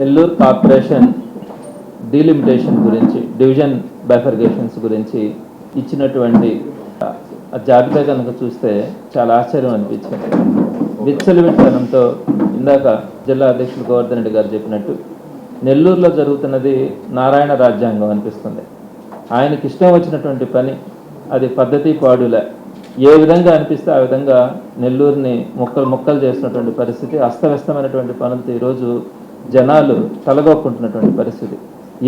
Nellore corporation delimitation గురించి, division బైఫర్గేషన్స్ గురించి ఇచ్చినటువంటి జాబితా కనుక చూస్తే చాలా ఆశ్చర్యం అనిపించింది. విచ్చలవిడితనంతో ఇందాక జిల్లా అధ్యక్షులు గోవర్ధన్ రెడ్డి గారు చెప్పినట్టు నెల్లూరులో జరుగుతున్నది నారాయణ రాజ్యాంగం అనిపిస్తుంది. ఆయనకి ఇష్టం వచ్చినటువంటి పని, అది పద్ధతి పాడులే, ఏ విధంగా అనిపిస్తే ఆ విధంగా నెల్లూరుని ముక్కలు చేసినటువంటి పరిస్థితి, అస్తవ్యస్తమైనటువంటి పనులతో ఈరోజు జనాలు తలగొక్కుంటున్నటువంటి పరిస్థితి,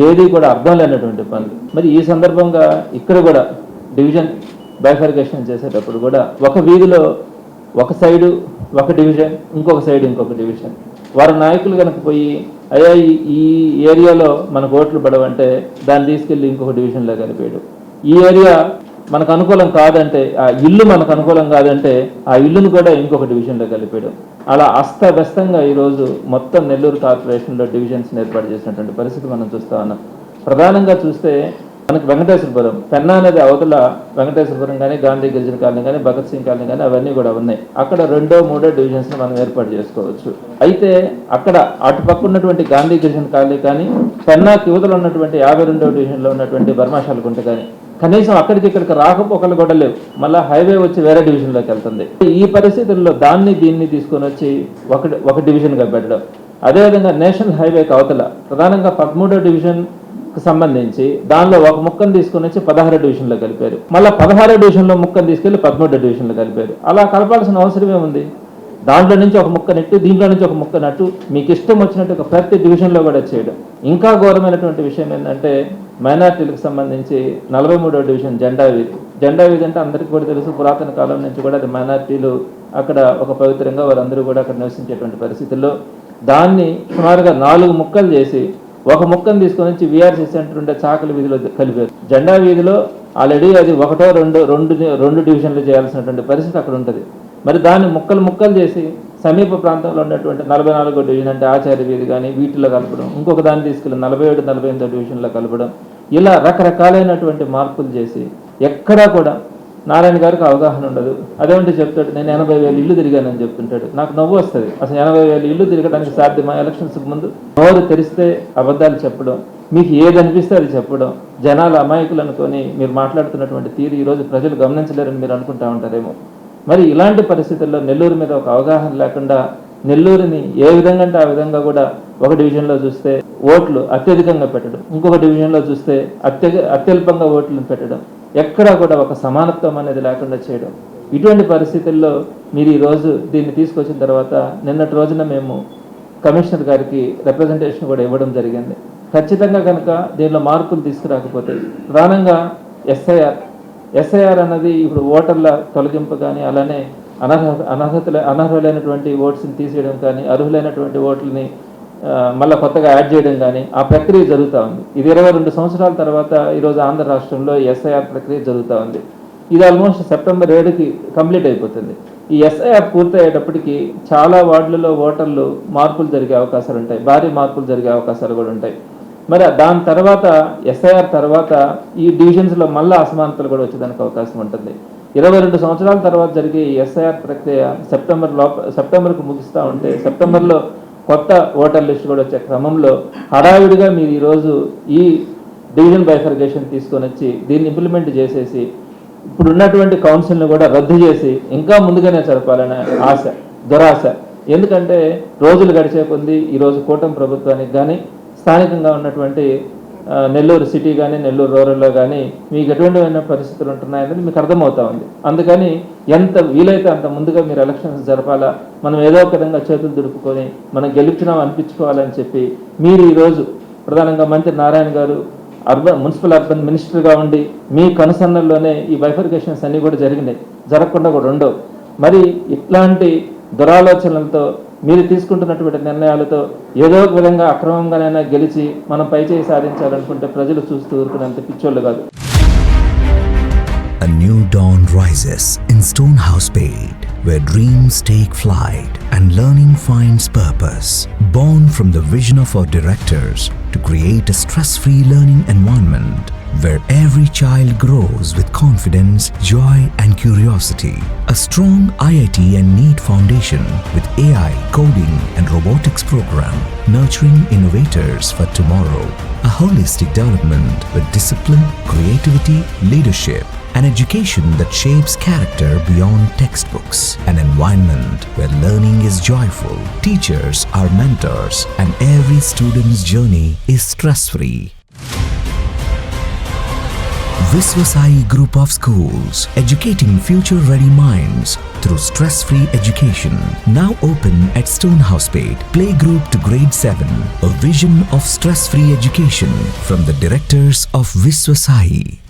ఏది కూడా అర్థం లేనటువంటి పనులు. మరి ఈ సందర్భంగా ఇక్కడ కూడా డివిజన్ బైఫర్గేషన్ చేసేటప్పుడు కూడా ఒక వీధిలో ఒక సైడు ఒక డివిజన్, ఇంకొక సైడు ఇంకొక డివిజన్. వారి నాయకులు కనుక పోయి అయ్యా ఈ ఏరియాలో మనకు ఓట్లు పడవంటే దాన్ని తీసుకెళ్ళి ఇంకొక డివిజన్లో కలిపాడు. ఈ ఏరియా మనకు అనుకూలం కాదంటే, ఆ ఇల్లు మనకు అనుకూలం కాదంటే ఆ ఇల్లును కూడా ఇంకొక డివిజన్లో కలిపాడు. అలా అస్తవ్యస్తంగా ఈరోజు మొత్తం నెల్లూరు కార్పొరేషన్లో డివిజన్స్ ఏర్పాటు చేసినటువంటి పరిస్థితి మనం చూస్తూ ఉన్నాం. ప్రధానంగా చూస్తే మనకు వెంకటేశ్వరపురం, పెన్నా అనేది అవతల వెంకటేశ్వరపురం కానీ, గాంధీ గిరిజన కాలనీ కానీ, భగత్ సింగ్ కాలనీ కానీ అవన్నీ కూడా ఉన్నాయి. అక్కడ 2, 3 డివిజన్స్ మనం ఏర్పాటు చేసుకోవచ్చు. అయితే అక్కడ అటు పక్క ఉన్నటువంటి గాంధీ గిరిజన కాలనీ కానీ, పెన్నాకి యువతలో ఉన్నటువంటి 52వ డివిజన్లో ఉన్నటువంటి బర్మాశాల గుంట కానీ కనీసం అక్కడికి ఇక్కడికి రాకపోకలు కూడా లేవు. మళ్ళీ హైవే వచ్చి వేరే డివిజన్లోకి వెళ్తుంది. ఈ పరిస్థితుల్లో దీన్ని తీసుకొని వచ్చి ఒక డివిజన్గా పెట్టడం, అదేవిధంగా నేషనల్ హైవేకి అవతల ప్రధానంగా 13వ డివిజన్ సంబంధించి దానిలో ఒక ముక్కను తీసుకొని వచ్చి 16 డివిజన్లో కలిపారు. మళ్ళీ 16 డివిజన్లో ముక్కను తీసుకెళ్లి 13 డివిజన్లో కలిపారు. అలా కలపాల్సిన అవసరమే ఉంది. దాంట్లో నుంచి ఒక ముక్క నెట్టు, దీంట్లో నుంచి ఒక ముక్క నట్టు, మీకు ఇష్టం వచ్చినట్టు ప్రతి డివిజన్లో కూడా చేయడం. ఇంకా ఘోరమైనటువంటి విషయం ఏంటంటే మైనార్టీలకు సంబంధించి 43వ డివిజన్ జెండా వీధి అంటే అందరికీ కూడా తెలుసు, పురాతన కాలం నుంచి కూడా అది మైనార్టీలు అక్కడ ఒక పవిత్రంగా వారందరూ కూడా అక్కడ నివసించేటువంటి పరిస్థితుల్లో దాన్ని సుమారుగా 4 ముక్కలు చేసి ఒక ముక్కను తీసుకొని వచ్చి విఆర్సీ సెంటర్ ఉండే చాకల వీధిలో కలిపారు. జెండా వీధిలో ఆల్రెడీ అది 1, 2 డివిజన్లు చేయాల్సినటువంటి పరిస్థితి అక్కడ ఉంటుంది. మరి దాన్ని ముక్కలు చేసి సమీప ప్రాంతంలో ఉన్నటువంటి 44వ డివిజన్ అంటే ఆచార్య వీధి కానీ వీటిలో కలపడం, ఇంకొక దాన్ని తీసుకెళ్ళి 47, 48వ డివిజన్లో కలపడం, ఇలా రకరకాలైనటువంటి మార్పులు చేసి ఎక్కడా కూడా నారాయణ గారికి అవగాహన ఉండదు. అదేమంటే చెప్తాడు, నేను 80,000 ఇల్లు తిరిగానని చెప్తుంటాడు. నాకు నవ్వు వస్తుంది. అసలు 80,000 ఇల్లు తిరగడానికి సాధ్యమా? ఎలక్షన్స్కి ముందు నోరు తెరిస్తే అబద్ధాలు చెప్పడం, మీకు ఏది అనిపిస్తే అది చెప్పడం, జనాల అమాయకులు అనుకొని మీరు మాట్లాడుతున్నటువంటి తీరు ఈరోజు ప్రజలు గమనించలేరని మీరు అనుకుంటా ఉంటారేమో. మరి ఇలాంటి పరిస్థితుల్లో నెల్లూరు మీద ఒక అవగాహన లేకుండా నెల్లూరుని ఏ విధంగా అంటే ఆ విధంగా కూడా ఒక డివిజన్లో చూస్తే ఓట్లు అత్యధికంగా పెట్టడం, ఇంకొక డివిజన్లో చూస్తే అత్యల్పంగా ఓట్లను పెట్టడం, ఎక్కడా కూడా ఒక సమానత్వం అనేది లేకుండా చేయడం. ఇటువంటి పరిస్థితుల్లో మీరు ఈరోజు దీన్ని తీసుకొచ్చిన తర్వాత నిన్నటి రోజున మేము కమిషనర్ గారికి రిప్రజెంటేషన్ కూడా ఇవ్వడం జరిగింది. ఖచ్చితంగా కనుక దీనిలో మార్పులు తీసుకురాకపోతే ప్రధానంగా ఎస్ఐఆర్ అన్నది ఇప్పుడు ఓటర్ల తొలగింపు కానీ, అలానే అనర్హులైనటువంటి ఓట్స్ని తీసేయడం కానీ, అర్హులైనటువంటి ఓట్లని మళ్ళీ కొత్తగా యాడ్ చేయడం కానీ ఆ ప్రక్రియ జరుగుతూ ఉంది. ఇది 22 సంవత్సరాల తర్వాత ఈరోజు ఆంధ్ర రాష్ట్రంలో ఎస్ఐఆర్ ప్రక్రియ జరుగుతూ ఉంది. ఇది ఆల్మోస్ట్ సెప్టెంబర్ 7కి కంప్లీట్ అయిపోతుంది. ఈ ఎస్ఐఆర్ పూర్తయ్యేటప్పటికి చాలా వార్డులలో ఓటర్లు మార్పులు జరిగే అవకాశాలు ఉంటాయి, భారీ మార్పులు జరిగే అవకాశాలు కూడా ఉంటాయి. మరి దాని తర్వాత ఎస్ఐఆర్ తర్వాత ఈ డివిజన్స్లో మళ్ళీ అసమానతలు కూడా వచ్చేదానికి అవకాశం ఉంటుంది. 22 సంవత్సరాల తర్వాత జరిగే ఈ ఎస్ఐఆర్ ప్రక్రియ సెప్టెంబర్కు ముగిస్తూ ఉంటే సెప్టెంబర్లో కొత్త ఓటర్ లిస్ట్ కూడా వచ్చే క్రమంలో హడావిడిగా మీరు ఈరోజు ఈ డివిజన్ బైఫర్గేషన్ తీసుకొని వచ్చి దీన్ని ఇంప్లిమెంట్ చేసేసి ఇప్పుడు ఉన్నటువంటి కౌన్సిల్ని కూడా రద్దు చేసి ఇంకా ముందుగానే జరపాలనే దురాశ. ఎందుకంటే రోజులు గడిచే కొద్దీ ఈరోజు కూటమి ప్రభుత్వానికి కానీ, స్థానికంగా ఉన్నటువంటి నెల్లూరు సిటీ కానీ, నెల్లూరు రూరల్లో కానీ మీకు ఎటువంటి పరిస్థితులు ఉంటున్నాయని మీకు అర్థమవుతా ఉంది. అందుకని ఎంత వీలైతే అంత ముందుగా మీరు ఎలక్షన్స్ జరపాలా, మనం ఏదో ఒక విధంగా చేతులు దుడుపుకొని మనం గెలిచినాం అనిపించుకోవాలని చెప్పి మీరు ఈరోజు ప్రధానంగా మంత్రి నారాయణ గారు మున్సిపల్ అర్బన్ మినిస్టర్గా ఉండి మీ కనుసన్నల్లోనే ఈ బైఫర్గేషన్స్ అన్నీ కూడా జరిగినాయి, జరగకుండా కూడా ఉండవు. మరి ఇట్లాంటి దురాలోచనలతో మీరు తీసుకుంటున్నటువంటి నిర్ణయాలతో ఏదో ఒక విధంగా అక్రమంగానైనా గెలిచి మనం పైచేయి సాధించాలనుకుంటే ప్రజలు చూస్తూ ఊరుకునేంత పిచ్చోళ్ళు కాదు. A new dawn rises in Stonehouse Paint. where dreams take flight and learning finds purpose. Born from the vision of our directors to create a stress-free learning environment where every child grows with confidence, joy and curiosity. A strong IIT and NEET foundation with AI, coding and robotics program nurturing innovators for tomorrow. A holistic development with discipline, creativity, leadership, an education that shapes character beyond textbooks, an environment where learning is joyful, teachers are mentors, and every student's journey is stress-free. Visva Sai Group of Schools, educating future-ready minds through stress-free education. Now open at Stonehousepet, playgroup to grade 7. A vision of stress-free education from the directors of Visva Sai.